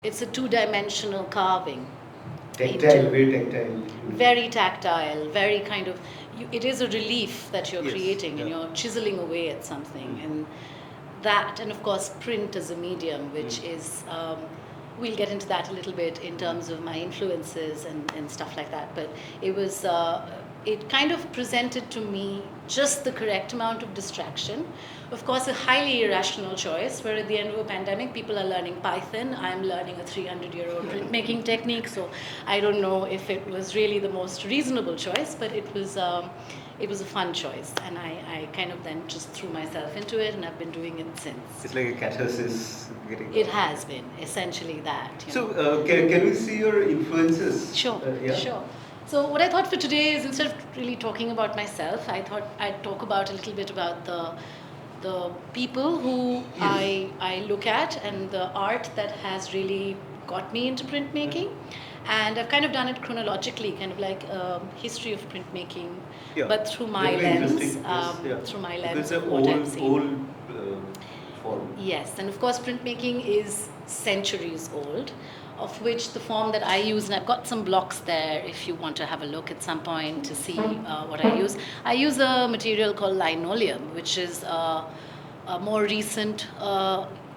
It's a two-dimensional carving. Tactile, very tactile. Very tactile, very kind of, it is a relief that you're Yes, creating, and yeah. you're chiseling away at something. And that, and of course print as a medium, which is, we'll get into that a little bit in terms of my influences and stuff like that. But it was, it kind of presented to me just the correct amount of distraction. Of course, a highly irrational choice, where at the end of a pandemic, people are learning Python. I'm learning a 300-year-old printmaking technique, so I don't know if it was really the most reasonable choice, but it was a fun choice, and I kind of then just threw myself into it, and I've been doing it since. It's like a catharsis getting. It has been essentially that. So, can we see your influences? Sure, Yeah. sure. So what I thought for today is, instead of really talking about myself, I thought I'd talk about a little bit about the people who I look at, and the art that has really got me into printmaking. And I've kind of done it chronologically, kind of like a history of printmaking, but through my lens, through my lens of what I've seen. Old form. Yes, and of course printmaking is centuries old, of which the form that I use, and I've got some blocks there if you want to have a look at some point to see what I use. I use a material called linoleum, which is a more recent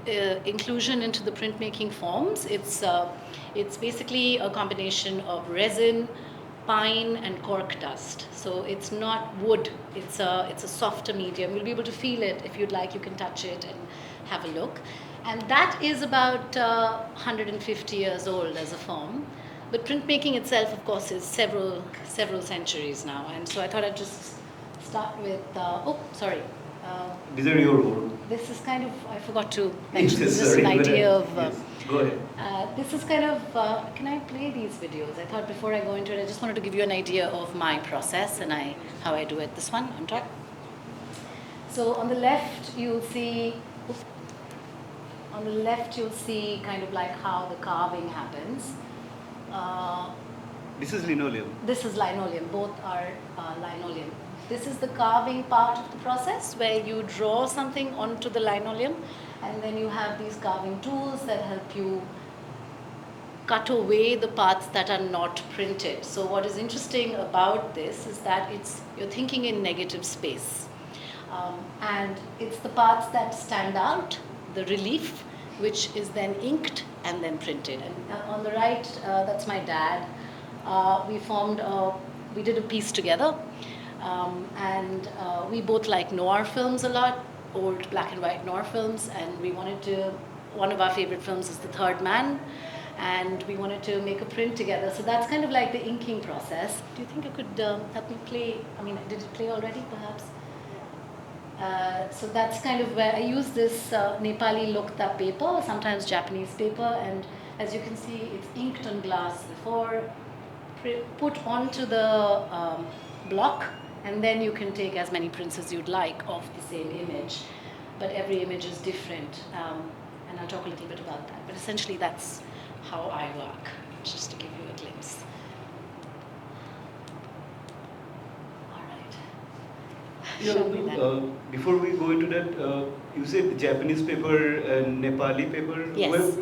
inclusion into the printmaking forms. It's basically a combination of resin, pine, and cork dust. So it's not wood. It's a softer medium. You'll be able to feel it. If you'd like, you can touch it and have a look. And that is about 150 years old as a form. But printmaking itself, of course, is several centuries now. And so I thought I'd just start with, These are your own. this is kind of, I forgot to mention, this is an idea of, yes. Go ahead. this is kind of, can I play these videos? I thought before I go into it, I just wanted to give you an idea of my process and how I do it. This one on top. So on the left, you'll see, kind of like how the carving happens. This is linoleum. This is linoleum. Both are linoleum. This is the carving part of the process, where you draw something onto the linoleum, and then you have these carving tools that help you cut away the parts that are not printed. So what is interesting about this is that you're thinking in negative space. And it's the parts that stand out, the relief, which is then inked and then printed. And on the right, that's my dad. We did a piece together. And we both like noir films a lot, old black and white noir films, and one of our favorite films is The Third Man, and we wanted to make a print together. So that's kind of like the inking process. Do you think you could help me play? I mean, did it play already, perhaps? So that's kind of where I use this Nepali lokta paper, sometimes Japanese paper, and as you can see, it's inked on glass before, put onto the block, and then you can take as many prints as you'd like of the same image, but every image is different, and I'll talk a little bit about that. But essentially, that's how I work, just to give you a glimpse. Before we go into that, you said Japanese paper and Nepali paper. Yes.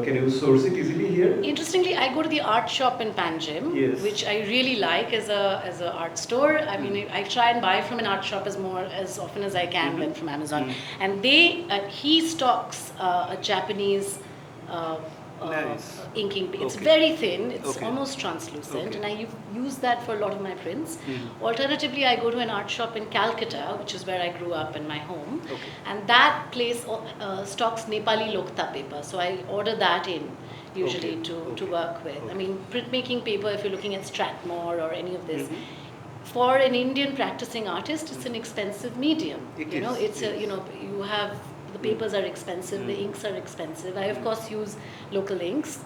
Can you source it easily here? Interestingly, I go to the art shop in Panjim, yes, which I really like as a art store. I mean, I try and buy from an art shop as often as I can, than from Amazon. And he stocks a Japanese nice. Inking. It's very thin. It's almost translucent, and I use that for a lot of my prints. Alternatively, I go to an art shop in Calcutta, which is where I grew up in my home, and that place stocks Nepali lokta paper. So I order that in usually to work with. I mean, printmaking paper, if you're looking at Strathmore or any of this, for an Indian practicing artist, it's an expensive medium. You have. The papers are expensive, the inks are expensive. I, of course, use local inks,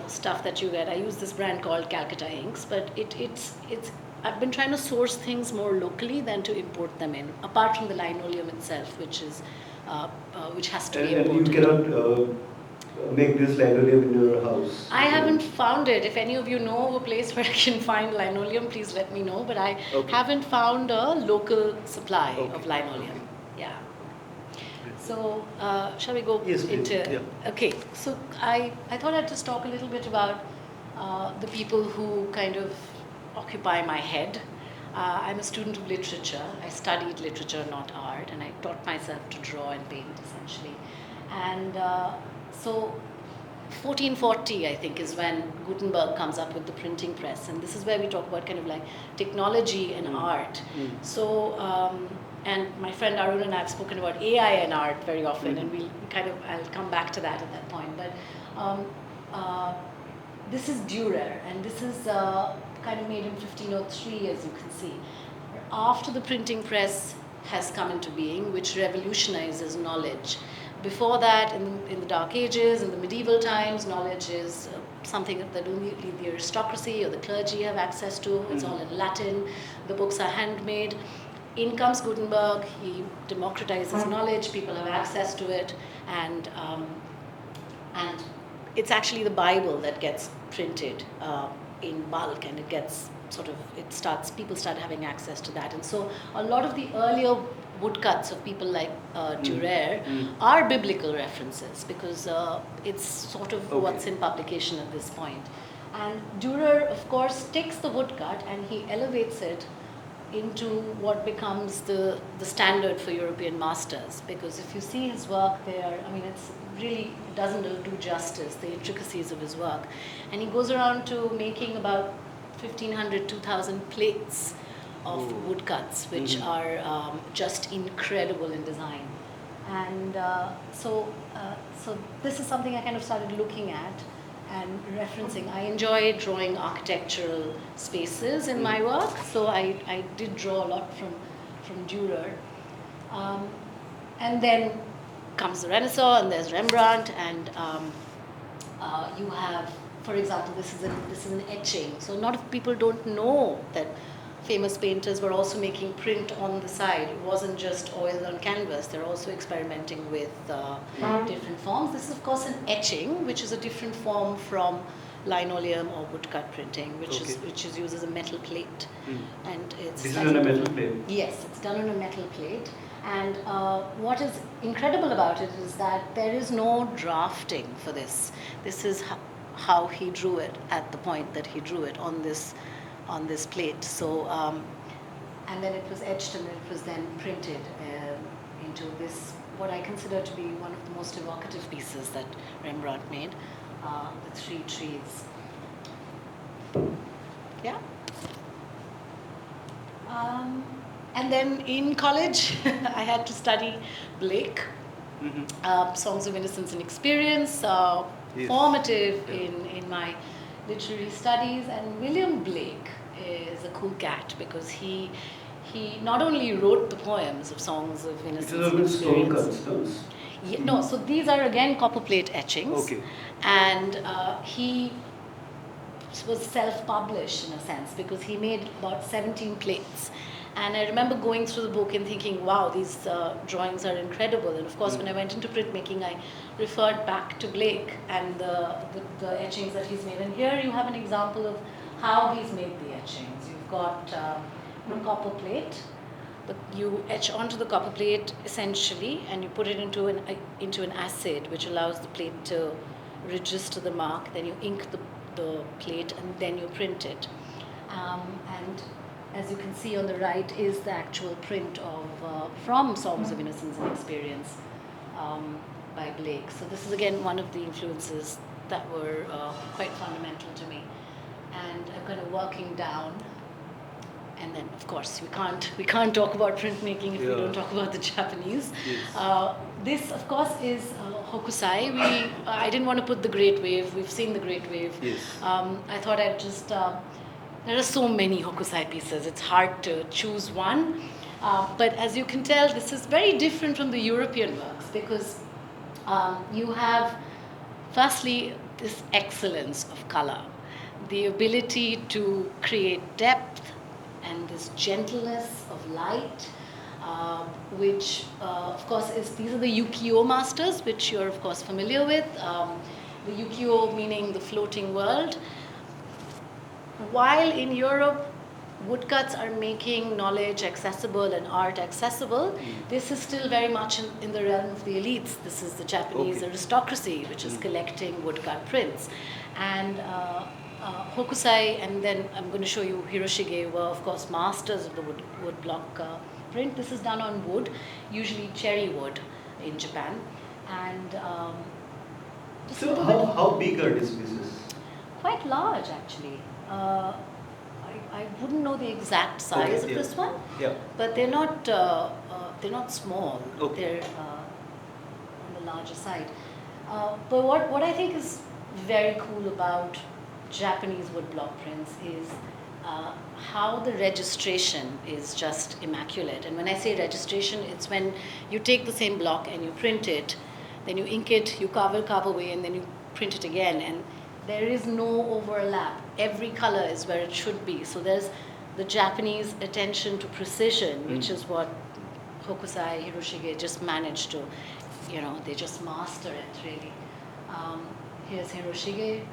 stuff that you get. I use this brand called Calcutta Inks, but I've been trying to source things more locally than to import them in, apart from the linoleum itself, which has to be imported. And you cannot make this linoleum in your house? I haven't found it. If any of you know of a place where I can find linoleum, please let me know. But I haven't found a local supply of linoleum. Yeah. So, shall we go Yes, please. into? Yeah. Okay, so I thought I'd just talk a little bit about the people who kind of occupy my head. I'm a student of literature. I studied literature, not art, and I taught myself to draw and paint essentially. And so 1440, I think, is when Gutenberg comes up with the printing press, and this is where we talk about kind of like technology and art. So, and my friend Arun and I have spoken about AI and art very often, and I'll come back to that at that point. But this is Dürer, and this is kind of made in 1503, as you can see, after the printing press has come into being, which revolutionizes knowledge. Before that, in the Dark Ages, in the medieval times, knowledge is something that only the aristocracy or the clergy have access to. It's all in Latin. The books are handmade. In comes Gutenberg. He democratizes knowledge. People have access to it, and it's actually the Bible that gets printed in bulk, and people start having access to that. And so a lot of the earlier woodcuts of people like Dürer are biblical references, because it's sort of what's in publication at this point. And Dürer, of course, takes the woodcut and he elevates it into what becomes the standard for European masters. Because if you see his work there, I mean, it doesn't do justice, the intricacies of his work. And he goes around to making about 1,500, 2,000 plates of woodcuts, which are just incredible in design. And so this is something I kind of started looking at and referencing. I enjoy drawing architectural spaces in my work, so I did draw a lot from Dürer. And then comes the Renaissance, and there's Rembrandt, and you have, for example, this is an etching. So a lot of people don't know that famous painters were also making print on the side. It wasn't just oil on canvas. They're also experimenting with different forms. This is, of course, an etching, which is a different form from linoleum or woodcut printing, which is used as a metal plate. And it's this is on a metal plate? Yes, it's done on a metal plate. And what is incredible about it is that there is no drafting for this. This is how he drew it at the point that he drew it on this plate. So, and then it was etched, and it was then printed into this, what I consider to be one of the most evocative pieces that Rembrandt made, the three trees. Yeah. And then in college, I had to study Blake, Songs of Innocence and Experience, formative in my literary studies. And William Blake is a cool cat, because he not only wrote the poems of Songs of Innocence and Experience. No, so these are again copperplate etchings. Okay. And he was self-published in a sense, because he made about 17 plates. And I remember going through the book and thinking, wow, these drawings are incredible. And of course, when I went into printmaking, I referred back to Blake and the etchings that he's made. And here you have an example of how he's made the etchings. You've got a copper plate. You etch onto the copper plate essentially, and you put it into an acid, which allows the plate to register the mark. Then you ink the plate, and then you print it. And as you can see on the right is the actual print of from Songs of Innocence and Experience by Blake. So this is again one of the influences that were quite fundamental to me. And I'm kind of working down. And then, of course, we can't talk about printmaking if we don't talk about the Japanese. Yes. This, of course, is hokusai. I didn't want to put the Great Wave. We've seen the Great Wave. Yes. I thought I'd just... there are so many hokusai pieces. It's hard to choose one. But as you can tell, this is very different from the European works, because you have, firstly, this excellence of color, the ability to create depth, and this gentleness of light, which of course these are the ukiyo masters, which you're of course familiar with. The ukiyo meaning the floating world. While in Europe, woodcuts are making knowledge accessible and art accessible, this is still very much in the realm of the elites. This is the Japanese aristocracy, which is collecting woodcut prints. And Hokusai, and then I'm going to show you Hiroshige, were of course masters of the wood block print. This is done on wood, usually cherry wood in Japan. And so how big are these pieces? Quite large, actually. I wouldn't know the exact size of this one, but they're not small. They're on the larger side. But what I think is very cool about Japanese woodblock prints is how the registration is just immaculate. And when I say registration, it's when you take the same block and you print it, then you ink it, you carve away, and then you print it again. And there is no overlap. Every color is where it should be. So there's the Japanese attention to precision, which is what Hokusai, Hiroshige just managed to, they just master it, really. Here's Hiroshige.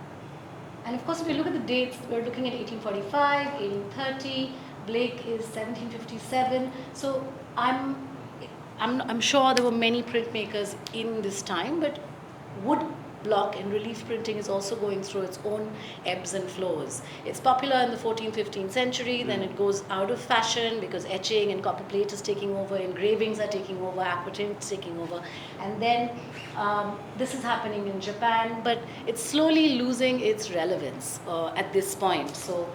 And of course, if we look at the dates, we're looking at 1845, 1830, Blake is 1757. So I'm sure there were many printmakers in this time, but wood block and relief printing is also going through its own ebbs and flows. It's popular in the 14th, 15th century, then it goes out of fashion because etching and copper plate is taking over, engravings are taking over, aquatint is taking over, and then this is happening in Japan, but it's slowly losing its relevance at this point. So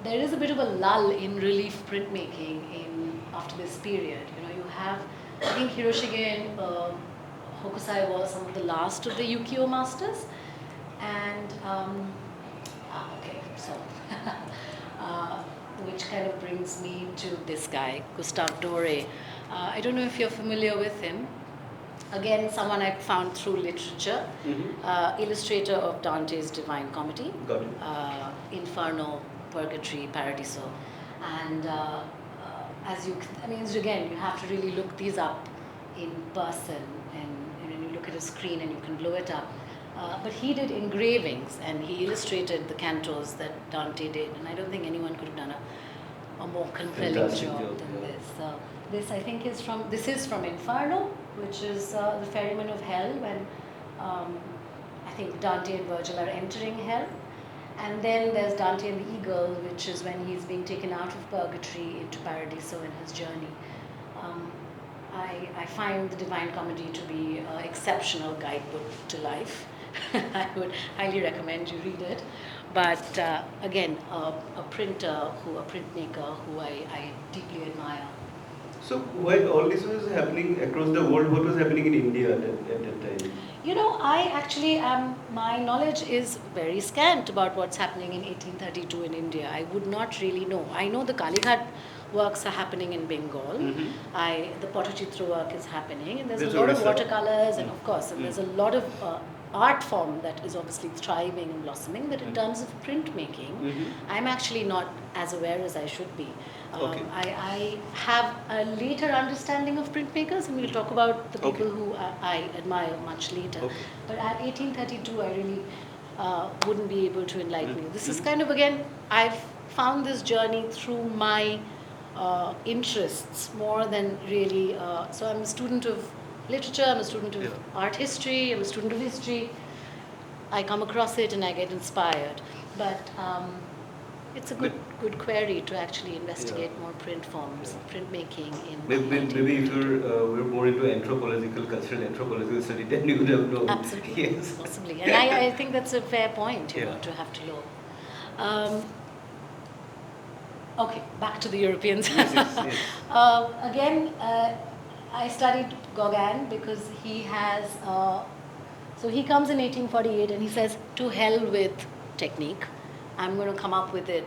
there is a bit of a lull in relief printmaking after this period. You have, I think Hiroshige and Hokusai were some of the last of the ukiyo masters, and which kind of brings me to this guy, Gustave Doré. I don't know if you're familiar with him. Again, someone I found through literature, illustrator of Dante's Divine Comedy, Inferno, Purgatory, Paradiso, and again, you have to really look these up in person, and you look at a screen and you can blow it up. But he did engravings and he illustrated the cantos that Dante did, and I don't think anyone could have done a more compelling job than this. This I think is from Inferno, which is the ferryman of hell, when I think Dante and Virgil are entering hell. And then there's Dante and the Eagle, which is when he's being taken out of purgatory into Paradiso in his journey. I find the Divine Comedy to be an exceptional guidebook to life. I would highly recommend you read it. But again, a printmaker who I deeply admire. So while all this was happening across the world, what was happening in India at that time? I actually my knowledge is very scant about what's happening in 1832 in India. I would not really know. I know the Kalighat works are happening in Bengal. The Potachitra work is happening, and there's a lot of watercolors, and of course, and there's a lot of art form that is obviously thriving and blossoming. But in terms of printmaking, I'm actually not as aware as I should be. I have a later understanding of printmakers, and we'll talk about the people who I admire much later. But at 1832, I really wouldn't be able to enlighten you. This is kind of, again, I've found this journey through my interests more than really, so I'm a student of literature, I'm a student of art history, I'm a student of history. I come across it and I get inspired. But it's a good query to actually investigate more print forms, printmaking in Maybe if we're more into cultural anthropological study, then you would have known. Absolutely, yes. Possibly. And I think that's a fair point, to have to know. Okay, back to the Europeans. Yes. Again, I studied Gauguin because he has, so he comes in 1848 and he says, to hell with technique. I'm going to come up with it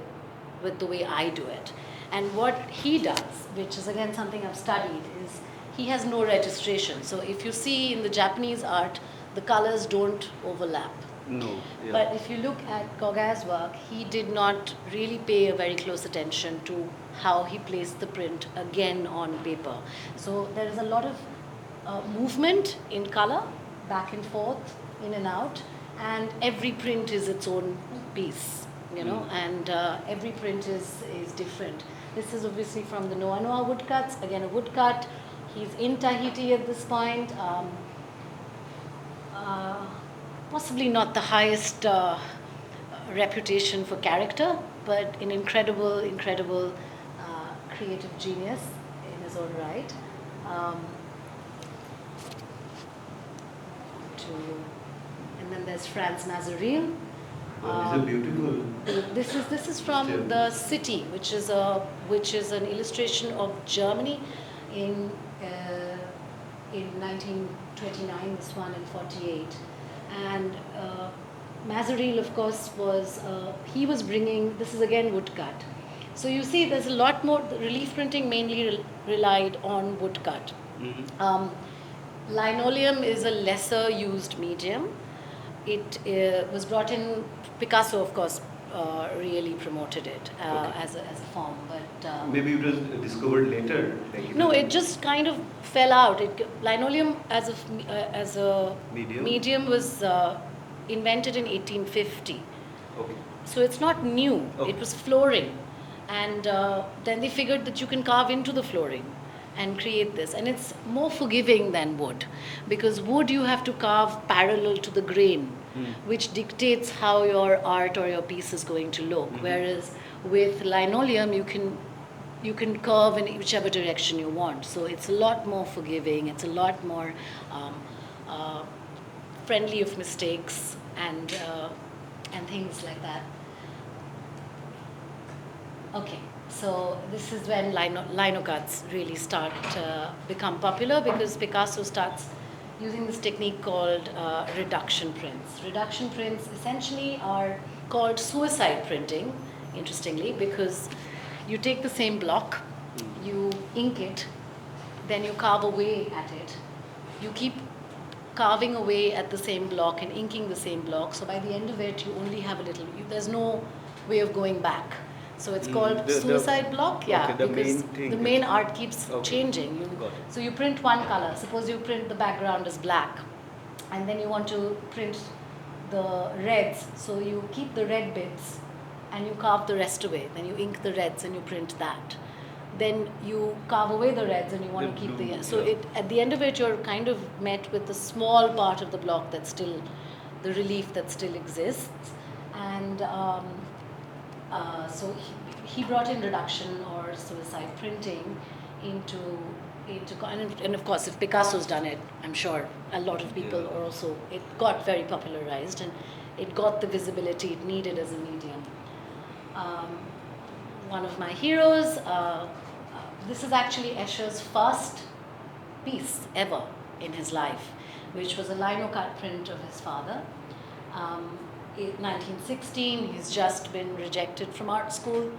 with the way I do it. And what he does, which is again something I've studied, is he has no registration. So if you see in the Japanese art, the colors don't overlap. No. Yeah. But if you look at Gauguin's work, he did not really pay a very close attention to how he placed the print again on paper. So there is a lot of movement in color, back and forth, in and out, and every print is its own piece. and every print is different. This is obviously from the Noa Noa woodcuts, again a woodcut. He's in Tahiti at this point. Possibly not the highest reputation for character, but an incredible creative genius in his own right. And then there's Franz Nazaril. These are beautiful. This is from the City, which is an illustration of Germany in 1929. This one in 48, and Mazaril, of course, he was bringing. This is again woodcut. So you see, there's a lot more. The relief printing mainly relied on woodcut. Mm-hmm. Linoleum is a lesser used medium. It was brought in. Picasso, of course, really promoted it as a form, but maybe it was discovered later. No, it just kind of fell out. Linoleum as a medium was invented in 1850. Okay. So it's not new. Okay. It was flooring, and then they figured that you can carve into the flooring and create this, and it's more forgiving than wood, because wood you have to carve parallel to the grain, which dictates how your art or your piece is going to look. Whereas with linoleum you can curve in whichever direction you want, so it's a lot more forgiving, it's a lot more friendly of mistakes and things like that. Okay. So this is when lino cuts really start to become popular, because Picasso starts using this technique called reduction prints. Reduction prints essentially are called suicide printing, interestingly, because you take the same block, you ink it, then you carve away at it. You keep carving away at the same block and inking the same block, so by the end of it you only have a little, there's no way of going back. So it's called suicide block, because the main art keeps changing. So you print one color. Suppose you print the background as black, and then you want to print the reds. So you keep the red bits, and you carve the rest away. Then you ink the reds, and you print that. Then you carve away the reds, and you want to keep the. So at the end of it, you're kind of met with the small part of the block that's still, the relief that still exists, and. So he brought in reduction or suicide printing into and of course, if Picasso's done it, I'm sure a lot of people are also, it got very popularized and it got the visibility it needed as a medium. One of my heroes, this is actually Escher's first piece ever in his life, which was a lino cut print of his father. In 1916, he's just been rejected from art school,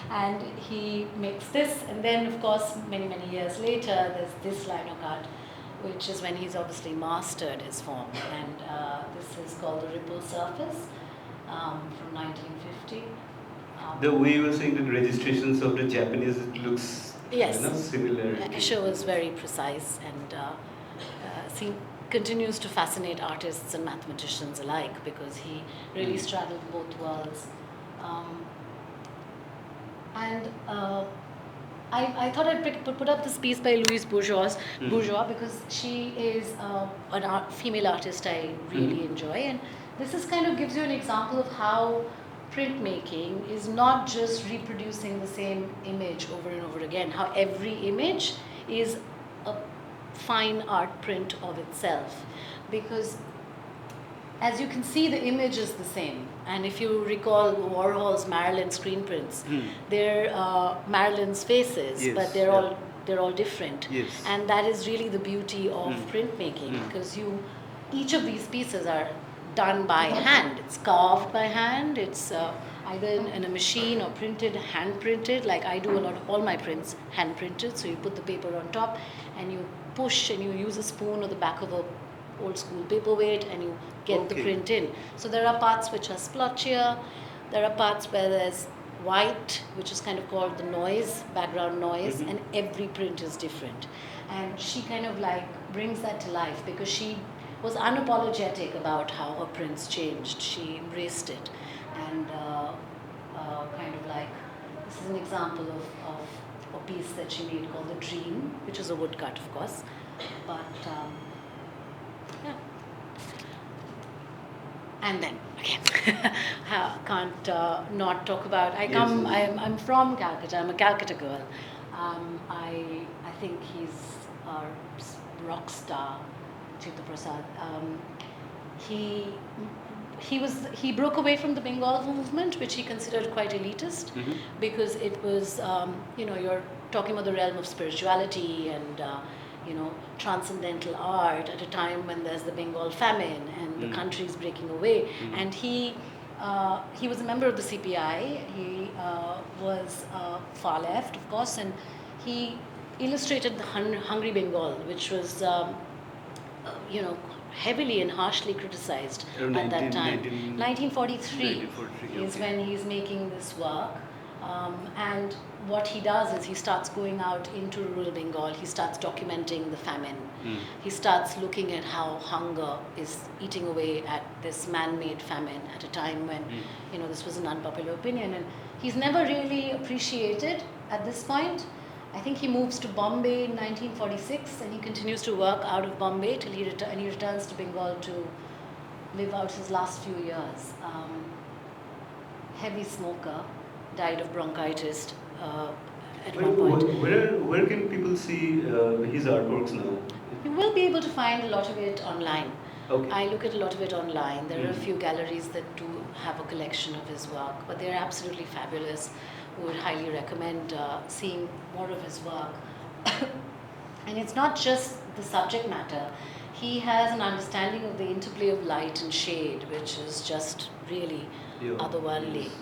and he makes this, and then of course many years later there's this lino cut, which is when he's obviously mastered his form, and this is called the Ripple Surface from 1950. The way you were saying the registrations of the Japanese, it looks similar. Escher was very precise and continues to fascinate artists and mathematicians alike, because he really straddled both worlds. I thought I'd put up this piece by Louise Bourgeois, because she is an female artist I really enjoy, and this is kind of gives you an example of how printmaking is not just reproducing the same image over and over again, how every image is a fine art print of itself, because as you can see the image is the same, and if you recall Warhol's Marilyn screen prints, they're Marilyn's faces, but they're all different, and that is really the beauty of printmaking, because each of these pieces are done by hand. It's carved by hand, it's either in a machine or printed, hand printed, like I do all my prints hand printed, so you put the paper on top and you push and you use a spoon or the back of a old school paperweight and you get the print in. So there are parts which are splotchier, there are parts where there's white, which is kind of called the noise, background noise, and every print is different. And she kind of like brings that to life, because she was unapologetic about how her prints changed. She embraced it. and kind of like, this is an example of a piece that she made called The Dream, which is a woodcut, of course. But yeah. And then again, can't not talk about. I'm from Calcutta. I'm a Calcutta girl. I think he's a rock star, Chitra Prasad. He broke away from the Bengal movement, which he considered quite elitist, because it was you're talking about the realm of spirituality and transcendental art at a time when there's the Bengal famine and the country is breaking away. And he was a member of the CPI. He was far left, of course, and he illustrated the Hungry Bengal, which was heavily and harshly criticized at that time. 1943 is when he's making this work. And what he does is he starts going out into rural Bengal. He starts documenting the famine. He starts looking at how hunger is eating away at this man-made famine at a time when this was an unpopular opinion. And he's never really appreciated at this point. I think he moves to Bombay in 1946, and he continues to work out of Bombay till he returns to Bengal to live out his last few years. Heavy smoker, died of bronchitis at one point. Where can people see his artworks now? You will be able to find a lot of it online. Okay. I look at a lot of it online. There are a few galleries that do have a collection of his work, but they're absolutely fabulous. Would highly recommend seeing more of his work. And it's not just the subject matter. He has an understanding of the interplay of light and shade, which is just really otherworldly.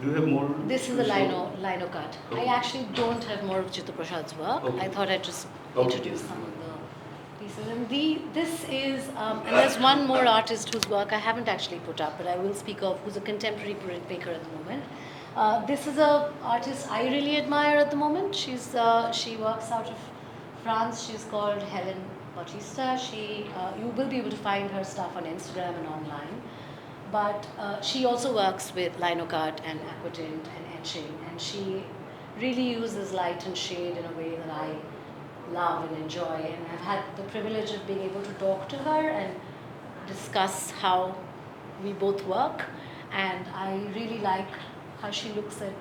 Do you have more? This is a lino cut. Okay. I actually don't have more of Chitra Prasad's work. Okay. I thought I'd just introduce some of the pieces. And this is, and there's one more artist whose work I haven't actually put up, but I will speak of, who's a contemporary printmaker at the moment. This is an artist I really admire at the moment. She works out of France. She's called Helen Bautista. You will be able to find her stuff on Instagram and online. But she also works with lino cut and aquatint and etching, and she really uses light and shade in a way that I love and enjoy. And I've had the privilege of being able to talk to her and discuss how we both work, and I really like how she looks at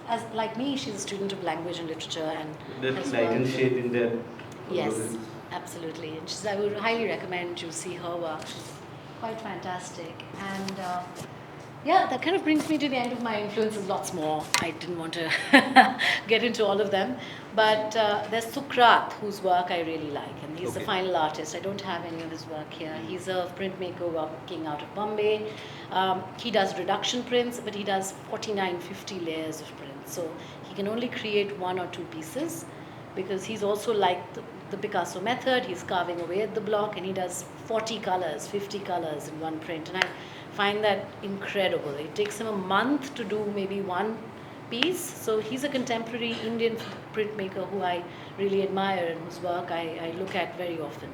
as like me, she's a student of language and literature, and that light and shade in that. Yes, absolutely. And I would highly recommend you see her work. She's quite fantastic. And that kind of brings me to the end of my influences. Lots more. I didn't want to get into all of them. But there's Sukrat, whose work I really like. And he's the final artist. I don't have any of his work here. He's a printmaker working out of Bombay. He does reduction prints, but he does 49, 50 layers of prints. So he can only create one or two pieces, because he's also like the Picasso method. He's carving away at the block, and he does 40 colors, 50 colors in one print. And I find that incredible. It takes him a month to do maybe one piece. So he's a contemporary Indian printmaker who I really admire and whose work I look at very often.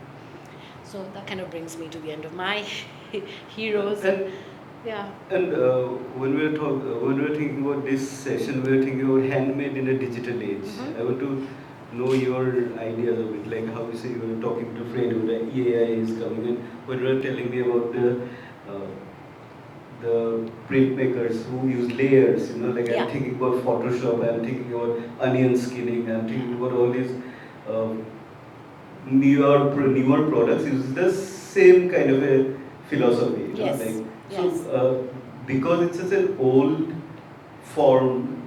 So that kind of brings me to the end of my heroes. And when we were thinking about this session, we were thinking about handmade in a digital age. I want to know your ideas of it, like how you say you were talking to a friend who the AI is coming in. When you were telling me about the printmakers who use layers, I'm thinking about Photoshop, I'm thinking about onion skinning, I'm thinking about all these newer products use the same kind of a philosophy. So because it's such an old form,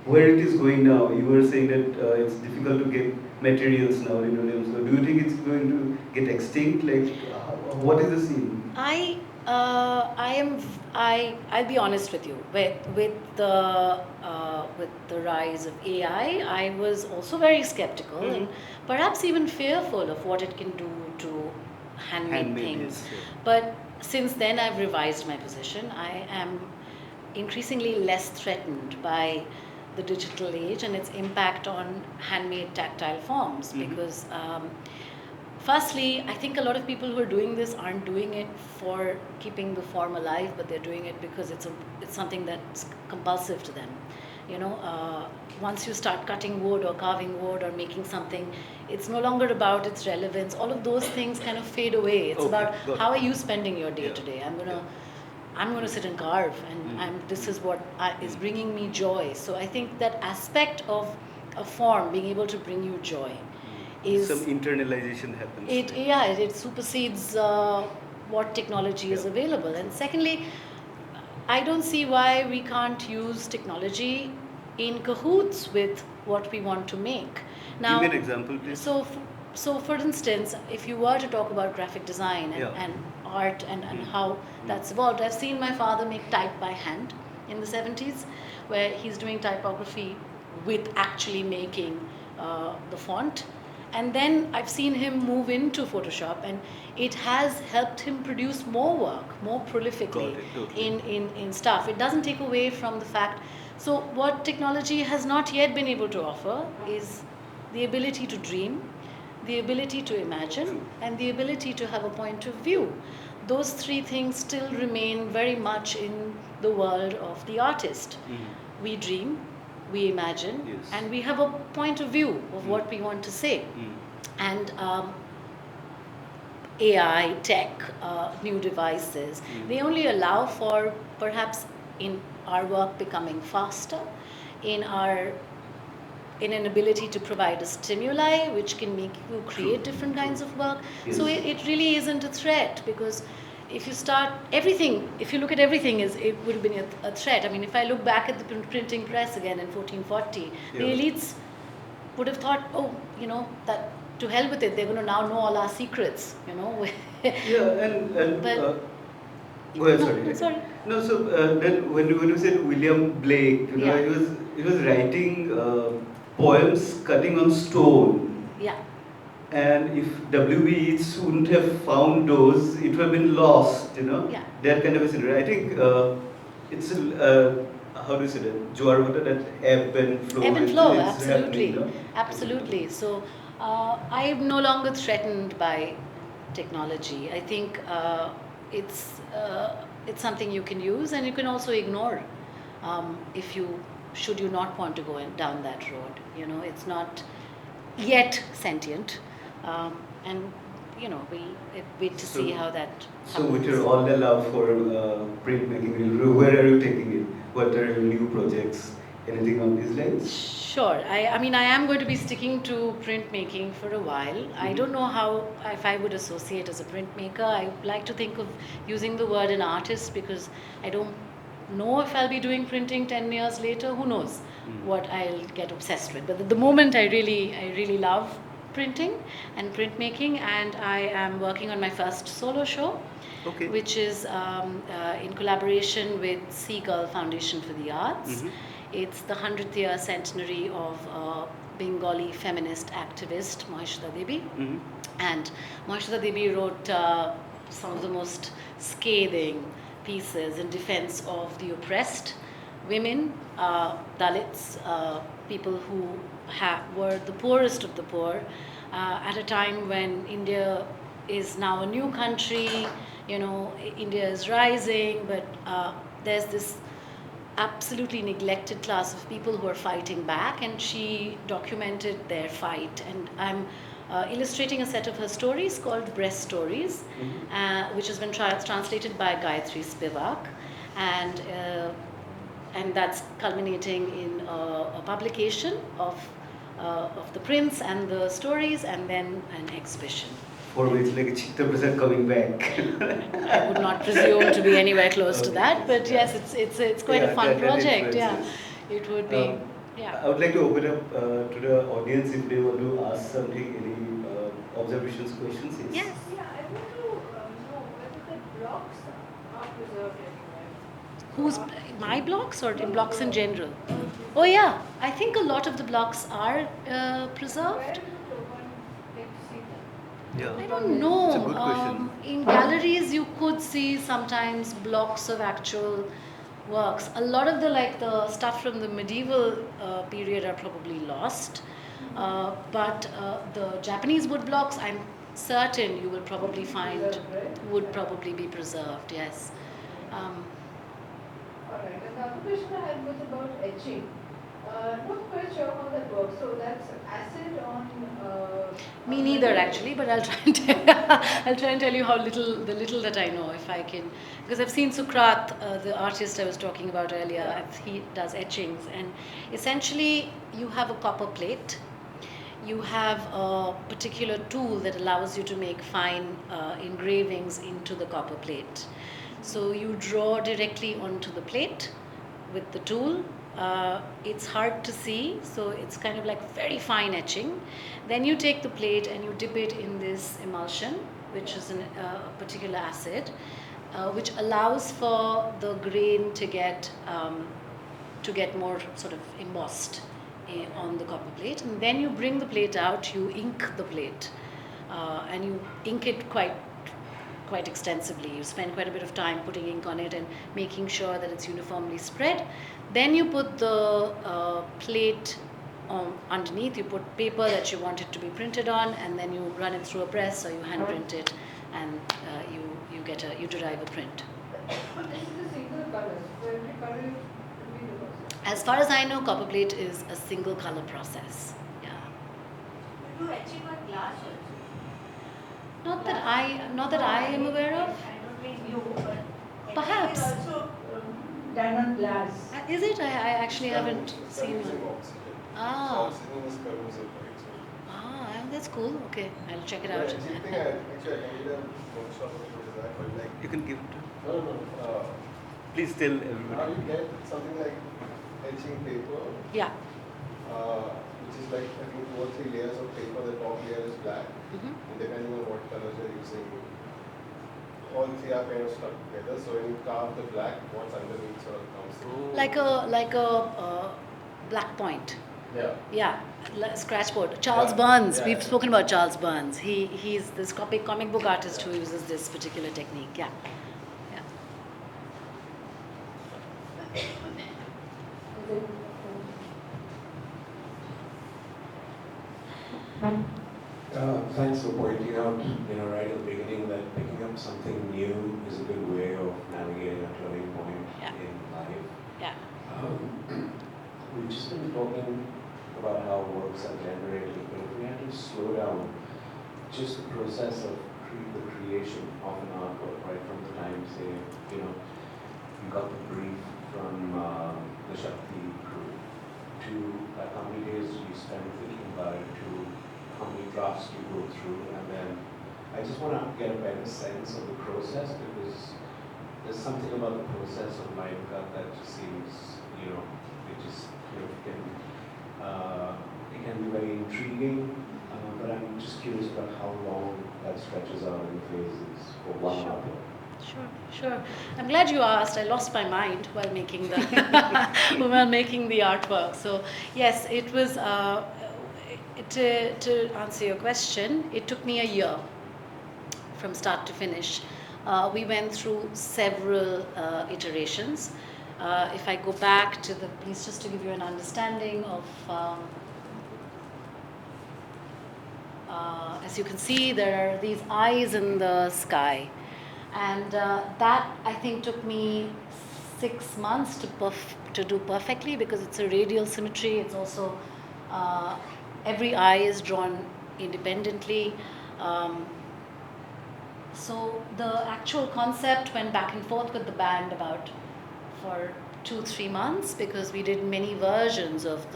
where it is going now, you were saying that it's difficult to get materials now, linoleum. So do you think it's going to get extinct? Like, what is the scene? I'll be honest with you. With the rise of AI, I was also very skeptical and perhaps even fearful of what it can do to handmade things. Yes. But since then, I've revised my position. I am increasingly less threatened by the digital age and its impact on handmade tactile forms, because Firstly, I think a lot of people who are doing this aren't doing it for keeping the form alive, but they're doing it because it's something that's compulsive to them. You know, once you start cutting wood or carving wood or making something, it's no longer about its relevance. All of those things kind of fade away. It's about how are you spending your day to day. I'm gonna sit and carve, and this is what is bringing me joy. So I think that aspect of a form being able to bring you joy is some internalization happens. It supersedes what technology is available. And secondly, I don't see why we can't use technology in cahoots with what we want to make. Now, give me an example, please. So for instance, if you were to talk about graphic design and art and how that's evolved, I've seen my father make type by hand in the 70s, where he's doing typography with actually making the font. And then I've seen him move into Photoshop, and it has helped him produce more work, more prolifically in stuff. It doesn't take away from the fact. So what technology has not yet been able to offer is the ability to dream, the ability to imagine, and the ability to have a point of view. Those three things still remain very much in the world of the artist. We dream, we imagine, and we have a point of view of what we want to say. And AI, tech, new devices, they only allow for perhaps in our work becoming faster, in an ability to provide a stimuli which can make you create different kinds of work. So it really isn't a threat, because if you look at everything, it would have been a threat. I mean, if I look back at the printing press again in 1440, the elites would have thought, that to hell with it, they're going to now know all our secrets, But, go ahead, sorry. No, so then when you said William Blake, he was writing poems cutting on stone. Yeah. And if W.B. Yeats wouldn't have found those, it would have been lost, Yeah. That kind of a scenario. I think it's, how do you say that? Jowar water, that ebb and flow. Ebb and flow, absolutely. Absolutely. So I'm no longer threatened by technology. I think it's something you can use, and you can also ignore should you not want to go down that road. It's not yet sentient. And we wait to see how that happens. So with all the love for printmaking, where are you taking it? What are your new projects? Anything on these lines? Sure. I mean, I am going to be sticking to printmaking for a while. I don't know if I would associate as a printmaker. I like to think of using the word an artist, because I don't know if I'll be doing printing 10 years later. Who knows what I'll get obsessed with. But at the moment, I really love printing and printmaking, and I am working on my first solo show, which is in collaboration with Seagull Foundation for the Arts. It's the 100th year centenary of Bengali feminist activist Maheshwara Devi. And Maheshwara Devi wrote some of the most scathing pieces in defense of the oppressed women, Dalits, people who were the poorest of the poor, at a time when India is now a new country. India is rising, but there's this absolutely neglected class of people who are fighting back, and she documented their fight. And I'm illustrating a set of her stories called Breast Stories, which has been translated by Gayatri Spivak, and that's culminating in a publication of the prints and the stories, and then an exhibition. For which, like, Chitta Prasad coming back. I would not presume to be anywhere close to that, but yes, it's quite a fun project. Yeah, it would be. I would like to open up to the audience if they want to ask something, any observations, questions. Yes. Yeah, I want to know whether the blocks are preserved anywhere. Who's my blocks, or blocks in general? Oh yeah, I think a lot of the blocks are preserved. Yeah. I don't know. It's a good question. In galleries, you could see sometimes blocks of actual works. A lot of the stuff from the medieval period are probably lost. But the Japanese wood blocks, I'm certain you will probably find Preserved, right? would probably be preserved, yes. Alright, and the other question I had was about etching. Not quite sure how that works. So that's acid on. Me on neither metal. actually, but I'll try and I'll try and tell you the little that I know, if I can, because I've seen Sukrat, the artist I was talking about earlier. Yeah. He does etchings, and essentially you have a copper plate. You have a particular tool that allows you to make fine engravings into the copper plate. So you draw directly onto the plate with the tool. It's hard to see, so it's kind of like very fine etching. Then you take the plate and you dip it in this emulsion, which is a particular acid, which allows for the grain to get more sort of embossed on the copper plate. And then you bring the plate out, you ink the plate, and you ink it quite extensively. You spend quite a bit of time putting ink on it and making sure that it's uniformly spread. Then you put the plate underneath, you put paper that you want it to be printed on, and then you run it through a press or you hand print it, and you derive a print. This is a single color. So every color could be the process. As far as I know, copper plate is a single color process. Yeah. You do etching on glass also. Not that I am aware of. I don't mean you, but etching Perhaps. is also done on glass. Is it? I actually haven't seen one. Ah. That's cool. Okay, I'll check it out. You can give it to. No. Please tell everybody. Now you get something like etching paper, Yeah. which is like I think 2 or 3 layers of paper. The top layer is black, Mm-hmm. and depending on what colors you're using, all 3 are kind of stuck together. So when you carve the black, what's underneath sort of comes through. Like a black point. Yeah. Yeah, scratchboard. Charles Yeah. Burns. Yeah, We've yeah. spoken about Charles Burns. He's this comic book artist who uses this particular technique. Yeah. Thanks for pointing out, right at the beginning that picking up something new is a good way of navigating a turning point Yeah. in life. Yeah. We've just been talking about how works are generated, but if we had to slow down just the process of the creation of an artwork, right from the time, say, you got the brief from the Shakti crew to how many days you spend thinking about it, to how many drafts you go through, and then I just want to get a better sense of the process, because there's something about the process of line cut that just seems, it just it can be very intriguing, but I'm just curious about how long that stretches out in phases for one Sure. artwork. Sure. I'm glad you asked. I lost my mind while making the artwork. So yes, it was. To answer your question, it took me a year from start to finish. We went through several iterations. If I go back to the piece, just to give you an understanding of, as you can see, there are these eyes in the sky. And that, I think, took me 6 months to do perfectly, because it's a radial symmetry. It's also, every eye is drawn independently. So the actual concept went back and forth with the band for 2-3 months, because we did many versions of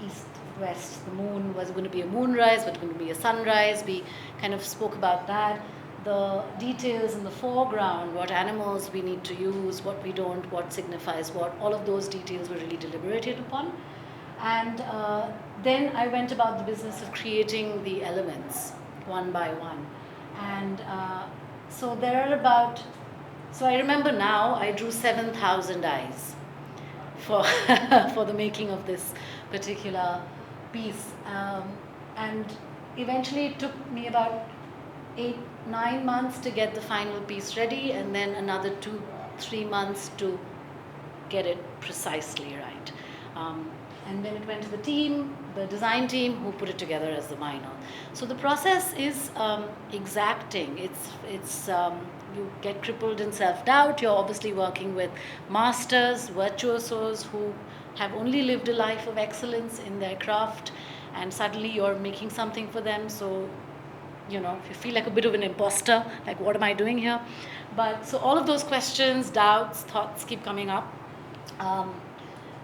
east west. The moon was going to be a moonrise, but going to be a sunrise. We kind of spoke about that. The details in the foreground, what animals we need to use, what we don't, what signifies what, all of those details were really deliberated upon. And then I went about the business of creating the elements one by one. And so I remember now I drew 7,000 eyes for the making of this particular piece. And eventually it took me about 8-9 months to get the final piece ready, and then another 2-3 months to get it precisely right. And then it went to the team, the design team, who put it together as the vinyl. So the process is exacting. You get crippled in self-doubt. You're obviously working with masters, virtuosos who have only lived a life of excellence in their craft, and suddenly you're making something for them. So, you feel like a bit of an imposter, like what am I doing here? But so all of those questions, doubts, thoughts keep coming up.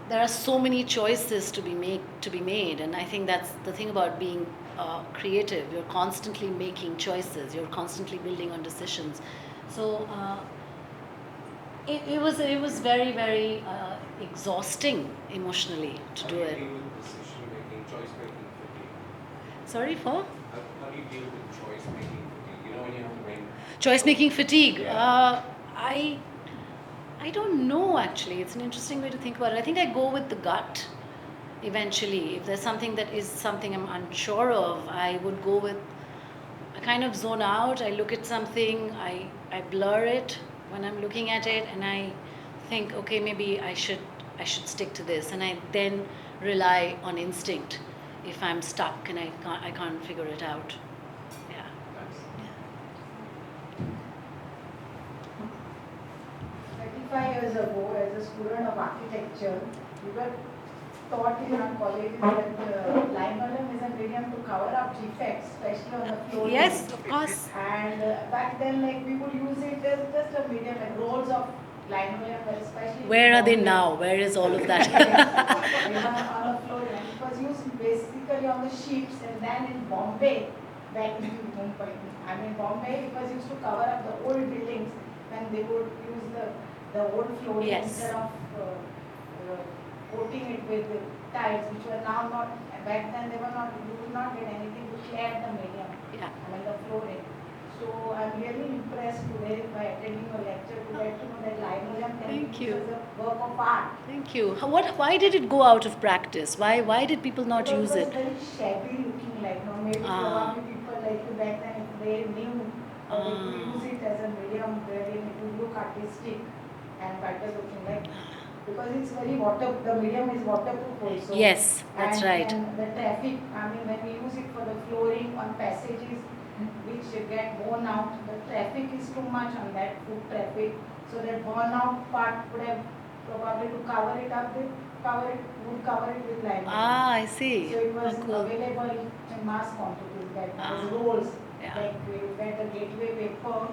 There are so many choices to be made, and I think that's the thing about being creative. You're constantly making choices. You're constantly building on decisions. So it was very, very exhausting emotionally to do it. How do you deal with decision making, choice making fatigue? Sorry for How do you deal with choice making fatigue? When you have to make choice making fatigue. Yeah. I don't know, actually. It's an interesting way to think about it. I think I go with the gut eventually. If there's something that is something I'm unsure of, I would go with, I kind of zone out. I look at something, I blur it when I'm looking at it, and I think, okay, maybe I should stick to this, and I then rely on instinct if I'm stuck and I can't figure it out. Yeah. Thanks. Yeah. 35 years ago, as a student of architecture, we were taught in our college that linoleum is a medium to cover up defects, especially on the floor. Yes, of course. And back then, we would use it as just a medium, like rolls of linoleum, especially. Where are they now? Where is all of that? On the floor, and it was used basically on the sheets, and then in Bombay, back in Mumbai, Bombay, it was used to cover up the old buildings, and they would use the old flooring Yes. instead of coating it with tiles, which were now not, back then they were not, you would not get anything to clear the medium, Yeah. the flooring. So I'm really impressed today by attending your lecture to get to know that linoleum can Thank be you. used as a work of art. Thank you. Why did it go out of practice? Why did people not Because use it it? was very shabby looking, maybe probably people like you back then, if they knew that they could use it as a medium wherein it would look artistic and better looking, because it's very the medium is waterproof also. Yes, that's right. And the traffic, when we use it for the flooring on passages which get worn out, the traffic is too much on that foot traffic, so that worn out part would have probably to cover it with linoleum. I see. So it was Oh, cool. available in mass quantities, that as Ah. rolls, Yeah. like we get the gateway paper,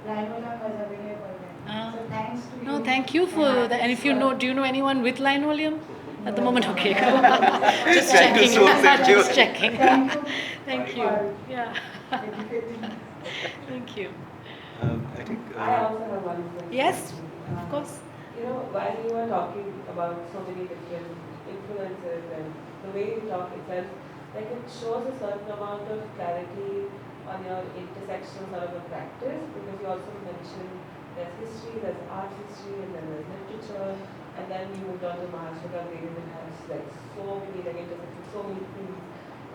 linoleum was available then. Ah. So thanks to you. No, thank you for that. And if you know, do you know anyone with linoleum? At the moment, okay. Just Trying to checking. source it, Just checking. Thank you. Thank you. Yeah. Educating. Thank you. I think. I also have one question. Yes, of course. While you were talking about so many different influences and the way you talk itself, it shows a certain amount of clarity on your intersection sort of a practice, because you also mentioned there's history, there's art history, and then there's literature, and then you moved on to Mahashika, where it has so many intersections, so many things.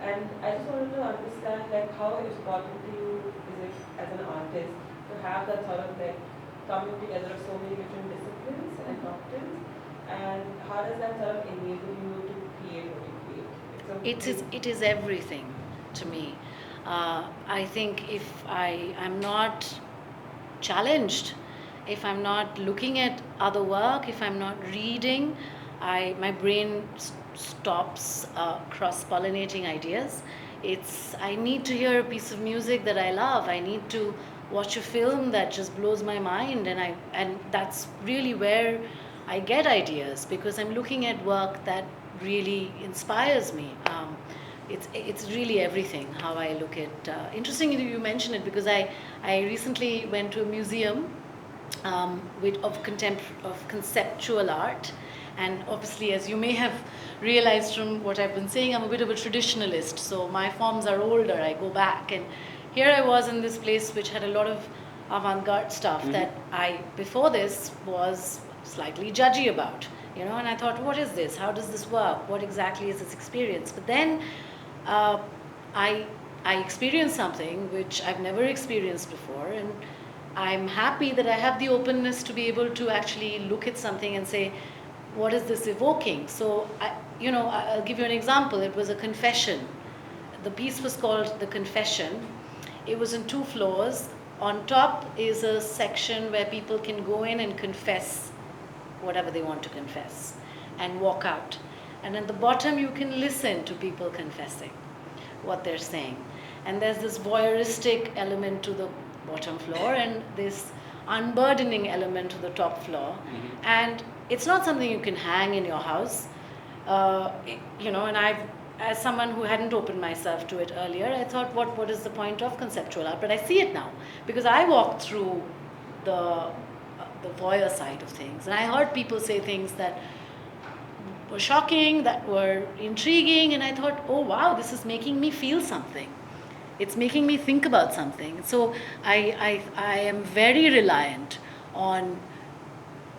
And I just wanted to understand how important to you is it as an artist to have that sort of coming together of so many different disciplines and doctrines, and how does that sort of enable you to create what you create? It is everything to me. I think if I'm not challenged, if I'm not looking at other work, if I'm not reading, my brain stops cross-pollinating ideas. I need to hear a piece of music that I love. I need to watch a film that just blows my mind, and that's really where I get ideas, because I'm looking at work that really inspires me. It's really everything how I look at. Interestingly, you mentioned it, because I recently went to a museum of conceptual art, and obviously, as you may have realized from what I've been saying, I'm a bit of a traditionalist, so my forms are older. I go back, and here I was in this place which had a lot of avant-garde stuff that I, before this, was slightly judgy about, and I thought, what is this? How does this work? What exactly is this experience? But then I experienced something which I've never experienced before, and I'm happy that I have the openness to be able to actually look at something and say, what is this evoking? So, I'll give you an example. It was a confession. The piece was called The Confession. It was in 2 floors. On top is a section where people can go in and confess whatever they want to confess and walk out. And at the bottom, you can listen to people confessing what they're saying. And there's this voyeuristic element to the bottom floor and this unburdening element to the top floor. Mm-hmm. And it's not something you can hang in your house. And as someone who hadn't opened myself to it earlier, I thought, what is the point of conceptual art? But I see it now because I walked through the voyeur side of things. And I heard people say things that were shocking, that were intriguing, and I thought, oh wow, this is making me feel something. It's making me think about something. So I am very reliant on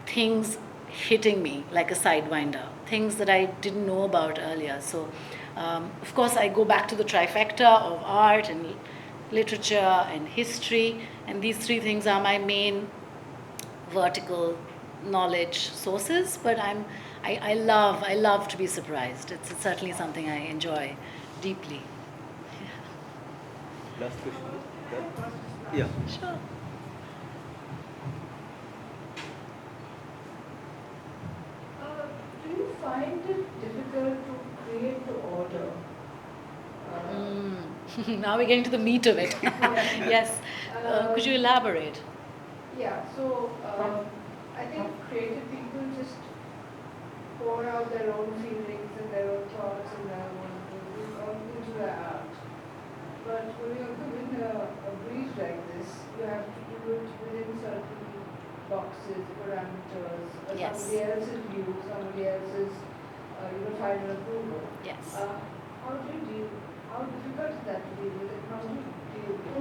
things hitting me like a sidewinder, things that I didn't know about earlier. So of course I go back to the trifecta of art and literature and history, and these 3 things are my main vertical knowledge sources, but I love to be surprised. It's certainly something I enjoy deeply. Last question. Yeah. Sure. Do you find it difficult to create the order? Now we're getting to the meat of it. Yes. Could you elaborate? Yeah, so I think creative people just pour out their own feelings and their own thoughts and their own into their art. But when you're given a brief like this, you have to do it within certain boxes, parameters, Yes. somebody else's view, somebody else's final approval. Yes. How difficult is that to deal with it? How do you deal with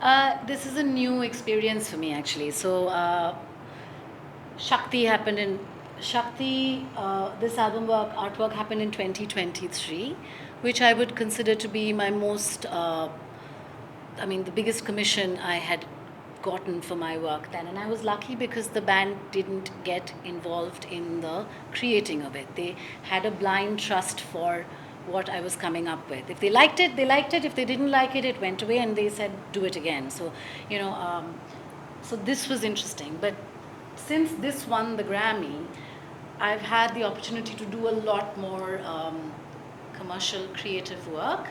it? This is a new experience for me actually. So Shakti happened in this artwork happened in 2023, which I would consider to be my most, the biggest commission I had gotten for my work then. And I was lucky because the band didn't get involved in the creating of it. They had a blind trust for what I was coming up with. If they liked it, they liked it. If they didn't like it, it went away and they said, do it again. So, so this was interesting. But since this won the Grammy, I've had the opportunity to do a lot more commercial creative work,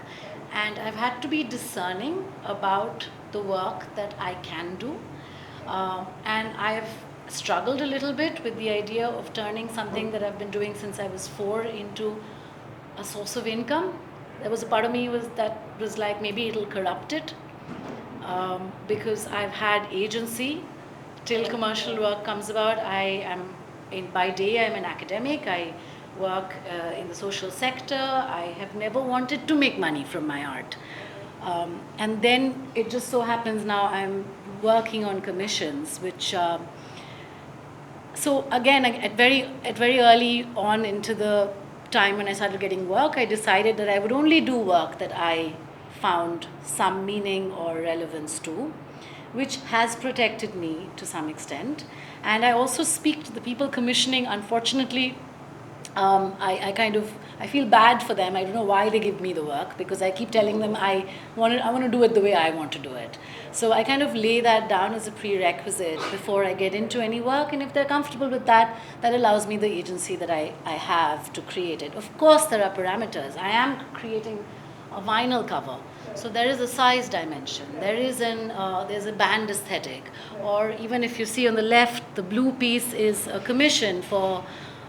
and I've had to be discerning about the work that I can do. And I've struggled a little bit with the idea of turning something that I've been doing since I was 4 into a source of income. There was a part of me that was like, maybe it'll corrupt it, because I've had agency till commercial work comes about. By day I'm an academic. I work in the social sector. I have never wanted to make money from my art. And then it just so happens now I'm working on commissions, which so again at very early on into the time when I started getting work, I decided that I would only do work that I found some meaning or relevance to, which has protected me to some extent. And I also speak to the people commissioning. Unfortunately, I feel bad for them. I don't know why they give me the work, because I keep telling them I want to do it the way I want to do it. So I kind of lay that down as a prerequisite before I get into any work. And if they're comfortable with that, that allows me the agency that I have to create it. Of course, there are parameters. I am creating a vinyl cover. So there is a size dimension, there's a band aesthetic, or even if you see on the left, the blue piece is a commission for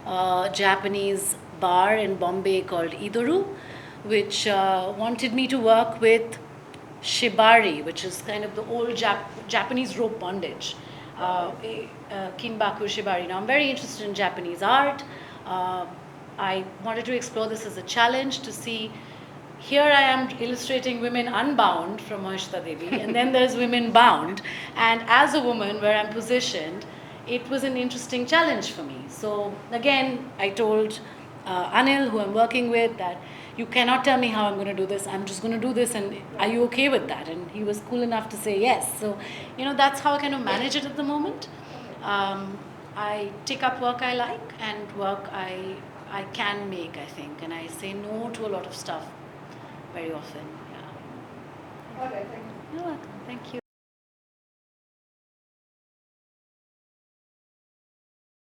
a Japanese bar in Bombay called Idoru, which wanted me to work with shibari, which is kind of the old Japanese rope bondage, kinbaku shibari. Now I'm very interested in Japanese art. I wanted to explore this as a challenge to see. Here I am illustrating women unbound from Mahashta Devi, and then there's women bound. And as a woman, where I'm positioned, it was an interesting challenge for me. So again, I told Anil, who I'm working with, that you cannot tell me how I'm going to do this. I'm just going to do this, and are you okay with that? And he was cool enough to say yes. So, that's how I kind of manage it at the moment. I take up work I like and work I can make, I think, and I say no to a lot of stuff very often. Yeah. All right, thank you. You're welcome. Thank you.